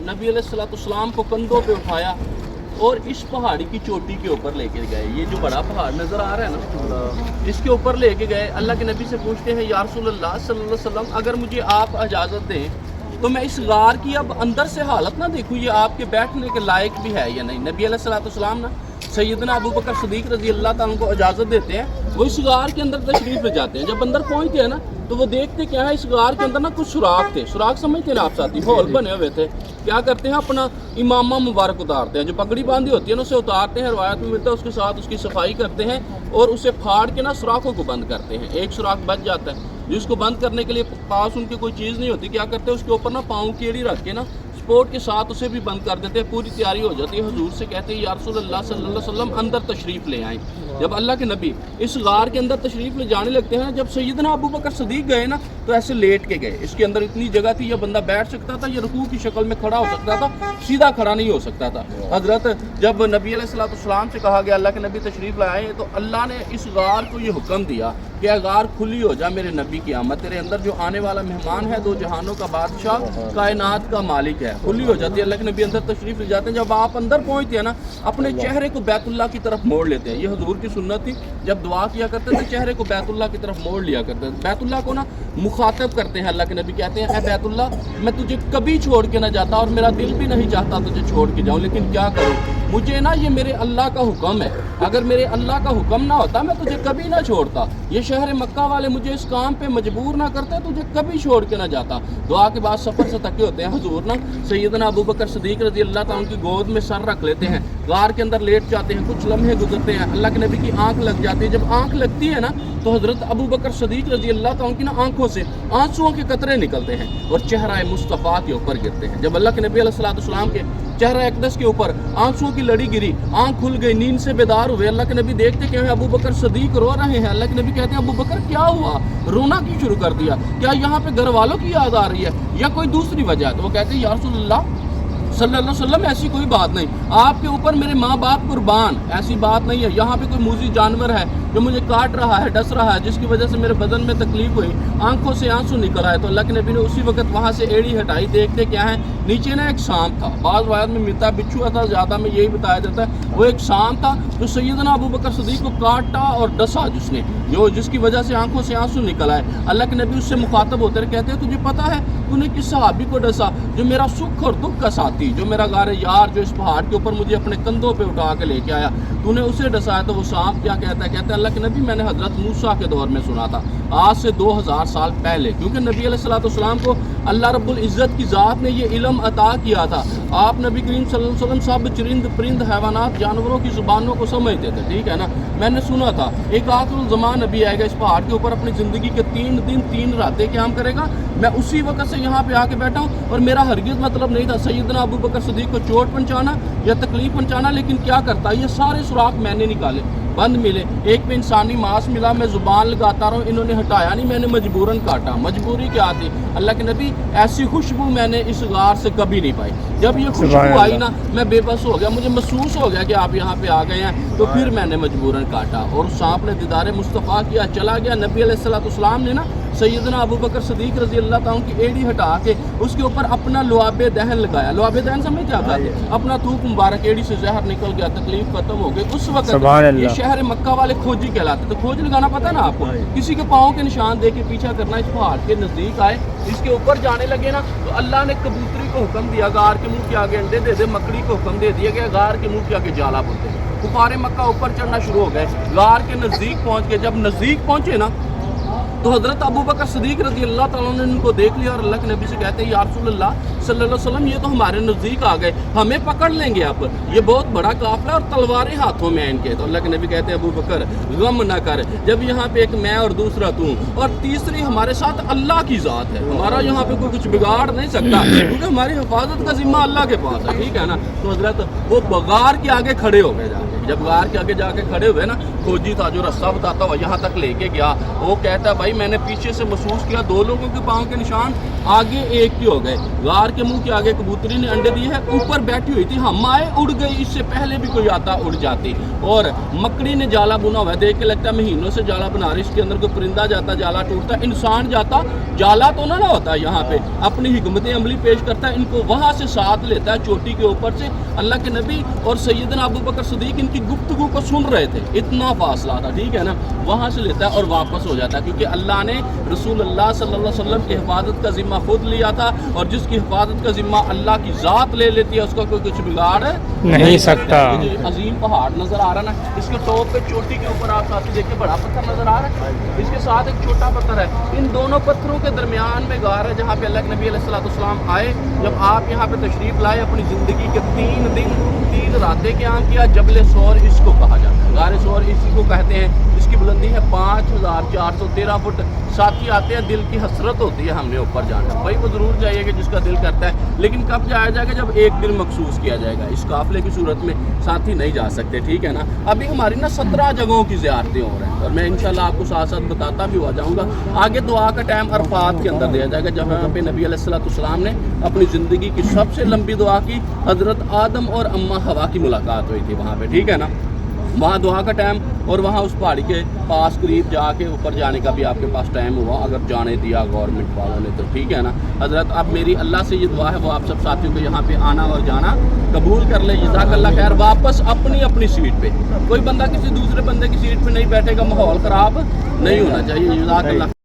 नबी अलैहिस्सलाम को कंधों पे उठाया और इस पहाड़ी की चोटी के ऊपर लेके गए। ये जो बड़ा पहाड़ नज़र आ रहा है ना, इसके ऊपर लेके गए। अल्लाह के नबी से पूछते हैं, या रसूलल्लाह सल्लल्लाहु अलैहि वसल्लम, अगर मुझे आप इजाज़त दें तो मैं इस गार की अब अंदर से हालत ना देखूँ, ये आपके बैठने के लायक भी है या नहीं। नबी अलैहिस्सलाम ना सैयदना अबू बकर सिद्दीक़ रज़ी अल्लाह ताला को इजाज़त देते हैं। वो इस गार के अंदर तशरीफ़ ले जाते हैं। जब अंदर पहुँचते हैं ना तो वो देखते क्या है, इस गार के अंदर ना कुछ सुराख थे। सुराख समझते हैं ना आप साथी, होल बने हुए थे। क्या करते हैं, अपना इमामा मुबारक उतारते हैं, जो पगड़ी बांधी होती है ना उसे उतारते हैं, रवायत में मिलता है। उसके साथ उसकी सफाई करते हैं और उसे फाड़ के ना सुराखों को बंद करते हैं। एक सुराख बच जाता है, जिसको बंद करने के लिए पास उनकी कोई चीज़ नहीं होती। क्या करते हैं, उसके ऊपर ना पाँव की एड़ी रख के ना स्पोर्ट के साथ उसे भी बंद कर देते हैं। पूरी तैयारी हो जाती है। हुजूर से कहते हैं, या रसूलल्लाह सल्लल्लाहु अलैहि वसल्लम अंदर तशरीफ़ ले आएँ। जब अल्लाह के नबी इस गार के अंदर तशरीफ़ ले जाने लगते हैं, जब सैयदना अबू बकर सिद्दीक़ गए ना तो ऐसे लेट के गए। इसके अंदर इतनी जगह थी, यह बंदा बैठ सकता था, ये रुकू की शक्ल में खड़ा हो सकता था, सीधा खड़ा नहीं हो सकता था। हज़रत जब नबी अलैहिस्सलाम से कहा गया, अल्लाह के नबी तशरीफ़ लाए, तो अल्लाह ने इस गार को ये हुक्म दिया कि गार खुली हो जा मेरे नबी की आमद, तेरे अंदर जो आने वाला मेहमान है, दो जहानों का बादशाह, कायनात का मालिक है, खुली हो जाती है। अल्लाह के नबी अंदर तशरीफ़ ले जाते हैं। जब आप अंदर पहुँचते हैं ना, अपने चेहरे को बैतुल्लाह की तरफ मोड़ लेते हैं। ये हुजूर की सुन्नत थी, जब दुआ किया करते थे चेहरे को बैतुल्लाह की तरफ मोड़ लिया करते थे। बैतुल्लाह को ना मुखातब करते हैं। अल्लाह के नबी कहते हैं, ऐ बैतुल्लाह, मैं तुझे कभी छोड़ के ना जाता और मेरा दिल भी नहीं चाहता तुझे छोड़ के जाऊँ, लेकिन क्या करूँ, मुझे ना ये मेरे अल्लाह का हुक्म है। अगर मेरे अल्लाह का हुक्म ना होता मैं तुझे कभी ना छोड़ता। ये शहर मक्का वाले मुझे इस काम पे मजबूर ना करते, तुझे कभी छोड़ के ना जाता। दुआ के बाद सफ़र से थके होते हैं हुजूर ना सैयदना अबू बकर सिद्दीक़ रज़ी अल्लाह ताला उनकी गोद में सर रख लेते हैं, गार के अंदर लेट जाते हैं। कुछ लम्हे गुजरते हैं, अल्लाह के नबी की आंख लग जाती है। जब आंख लगती है ना तो हज़रत अबू बकर सिद्दीक़ रज़ी अल्लाह ताला उनकी ना आंखों से आंसुओं के कतरे निकलते हैं और चेहरा मुस्तफ़ा के ऊपर गिरते हैं। जब अल्लाह के नबी अलैहिस्सलाम के चेहरा अक़दस के ऊपर आंसुओं की लड़ी गिरी, आंख खुल गई, नींद से बेदार हुए। अल्लाह के नबी देखते क्या है, अबू बकर सिद्दीक़ रो रहे हैं। अल्लाह के नबी कहते हैं, अबू बकर क्या हुआ, रोना क्यों शुरू कर दिया, क्या यहाँ पे घर वालों की याद आ रही है या कोई दूसरी वजह है? तो वो कहते हैं, या रसूलल्लाह सल्लल्लाहु अलैहि वसल्लम, ऐसी कोई बात नहीं, आपके ऊपर मेरे माँ बाप कुर्बान, ऐसी बात नहीं है। यहाँ पे कोई मूजी जानवर है जो मुझे काट रहा है, डस रहा है, जिसकी वजह से मेरे बदन में तकलीफ हुई, आंखों से आंसू निकल आए। तो अल्लाह के नबी ने उसी वक्त वहाँ से एड़ी हटाई। देखते क्या है, नीचे ना एक सांप था। बाज़ वायत में मिलता बिच्छू था, ज़्यादा में यही बताया जाता है। वो एक सांप था जो सैयदना अबू बकर सिद्दीक़ को काटा और डसा, जिसकी वजह से आंखों से आंसू निकल आए। अल्लाह के नबी उससे मुखातब होते रहे, कहते हैं, तुझे पता है तूने किस सहाबी को डसा, जो मेरा सुख और दुख का साथी, जो मेरा गारे यार, जो इस पहाड़ के ऊपर मुझे अपने कंधों पे उठा के लेके आया, तूने उसे डसाया। तो वो सांप क्या कहता है, कहते हैं, अल्लाह के नबी मैंने हज़रत मूसा के दौर में सुना था, आज से 2000 साल पहले, क्योंकि नबी अलैहिस्सलाम को अल्लाह रब्बुल इज़्ज़त की ज़ात ने ये इल्म अता किया था। आप नबी करीम सल्लल्लाहु अलैहि वसल्लम सब चरिंद परिंद हैवानात जानवरों की ज़ुबानों को समझते थे, ठीक है ना। मैंने सुना था एक आखिरुल ज़मान नबी आएगा, इस पहाड़ के ऊपर अपनी ज़िंदगी के 3 दिन 3 रातें क़याम करेगा। मैं उसी वक्त से यहाँ पे आके बैठा हूँ और मेरा हरगिज़ मतलब नहीं था सैयदना अबू बकर सिद्दीक़ को चोट पहुँचाना या तकलीफ़ पहुँचाना, लेकिन क्या करता, ये सारे सुराख मैंने निकाले, बंद मिले, एक पे इंसानी मांस मिला, मैं ज़ुबान लगाता रहा, इन्होंने हटाया नहीं, मैंने मजबूरन काटा। मजबूरी क्या थी, अल्लाह के नबी, ऐसी खुशबू मैंने इस गार से कभी नहीं पाई। जब ये खुशबू आई ना, मैं बेबस हो गया, मुझे महसूस हो गया कि आप यहाँ पे आ गए हैं, तो फिर मैंने मजबूरन काटा और सांप ने दीदार मुस्तफ़ा किया, चला गया। नबी अलैहिस्सलाम ने ना सैयदना अबू बकर सिद्दीक़ रज़ी अल्लाह ताला की एड़ी हटा के उसके ऊपर अपना लुआबे दहन लगाया। लुआबे दहन समझ क्या था, अपना थूक मुबारक, एड़ी से जहर निकल गया, तकलीफ खत्म हो गई। उस वक्त ये शहर मक्का वाले खोजी कहलाते। तो खोज लगाना पता है ना आपको, किसी के पाँव के निशान दे के पीछा करना। इस पहाड़ के नज़दीक आए, इसके ऊपर जाने लगे ना, तो अल्लाह ने कबूतरी को हुक्म दिया, गार के मुँह के आगे अंडे दे दे, मकड़ी को हुक्म दे दिया गया, गार के मुँह के आगे जाला बोलते हैं। कुफारे मक्का ऊपर चढ़ना शुरू हो गए, गार के नज़दीक पहुँच गए। जब नज़दीक पहुँचे ना तो हज़रत अबू बकर सिद्दीक़ रज़ी अल्लाह ताला ने उनको देख लिया और अल्लाह के नबी से कहते हैं, या रसूलल्लाह सल्लल्लाहु अलैहि वसल्लम, ये तो हमारे नज़दीक आ गए, हमें पकड़ लेंगे अब, ये बहुत बड़ा काफ़िला और तलवारें हाथों में इनके। तो अल्लाह के नबी कहते हैं, अबू बकर गम ना कर, जब यहाँ पे एक मैं और दूसरा तू और तीसरी हमारे साथ अल्लाह की ज़ात है, हमारा यहाँ पे कोई कुछ बिगाड़ नहीं सकता, क्योंकि हमारी हिफाजत का जिम्मा अल्लाह के पास है, ठीक है ना। तो हज़रत वो गार के आगे खड़े हो गए, जाके जब गार के आगे जाके खड़े हुए ना, खोजी था जो रास्ता बताता हुआ यहाँ तक लेके गया, वो कहता है भाई मैंने पीछे से महसूस किया 2 लोगों के पाँव के निशान आगे एक के हो गए, गार के मुंह के आगे कबूतरी ने अंडे दिए हैं, ऊपर बैठी हुई थी, हम आए उड़ गई, इससे पहले भी कोई आता उड़ जाती। और मकड़ी ने जाला बुना हुआ है, देख के लगता है महीनों से जाला बना रही, इसके अंदर कोई परिंदा जाता जाला टूटता, इंसान जाता जाला तो ना होता, यहाँ पे अपनी हिकमत अमली पेश करता है, इनको वहाँ से साथ लेता है चोटी के ऊपर से। अल्लाह के नबी और सैयदना अबू बकर सिद्दीक इनकी गुफ्तगू को सुन रहे थे, इतना फासला था, ठीक है ना, वहाँ से लेता है और वापस हो जाता है, क्योंकि अल्लाह ने रसूल अल्लाह सल्लल्लाहु अलैहि वसल्लम की हिफाजत का जिम्मा खुद लिया था, और जिसकी हिफाजत का जिम्मा अल्लाह की ज़ात ले लेती है उसका कोई कुछ बिगाड़ नहीं सकता। अजीम पहाड़ नज़र आ रहा ना, इसके टॉप पे चोटी के ऊपर आप साथी देखिए बड़ा पत्थर नज़र आ रहा है, इसके साथ एक छोटा पत्थर है, इन दोनों पत्थरों के दरमियान में गार है जहाँ पे अल्लाह के नबी अलैहिस्सलाम आए। जब आप यहाँ पे तशरीफ़ लाए, अपनी ज़िंदगी के 3 दिन 3 रातें क़याम किया, जबल सौर इसको कहा जाता है, गार सौर इसी को कहते हैं, इसकी बुलंदी है 5413 फुट। साथी आते हैं, दिल की हसरत होती है हमने ऊपर जाना, भाई वो ज़रूर जाइएगा जिसका दिल करता है, लेकिन कब जाया जाएगा, जब एक दिन मखसूस किया जाएगा, इस काफ़िले की सूरत में साथी नहीं जा सकते, ठीक है ना। अभी हमारी ना 17 जगहों की ज़ियारतें हो रही हैं, और मैं इंशाल्लाह आपको साथ साथ बताता भी हुआ जाऊँगा। आगे दुआ का टाइम अरफात के अंदर दिया जाएगा, जहाँ पे नबी अलैहिस्सलाम ने अपनी ज़िंदगी की सबसे लंबी दुआ की, हज़रत आदम और अम्मा हवा की मुलाकात हुई थी वहाँ पे, ठीक है ना, वहाँ दुआ का टाइम, और वहाँ उस पहाड़ी के पास करीब जाके ऊपर जाने का भी आपके पास टाइम हुआ, अगर जाने दिया गवर्नमेंट वालों ने तो, ठीक है ना हज़रत। अब मेरी अल्लाह से ये दुआ है, वो आप सब साथियों को यहाँ पे आना और जाना कबूल कर ले, जज़ाकल्लाह खैर। वापस अपनी अपनी सीट पे, कोई बंदा किसी दूसरे बंदे की सीट पे नहीं बैठेगा, माहौल ख़राब नहीं होना चाहिए, जज़ाकल्लाह।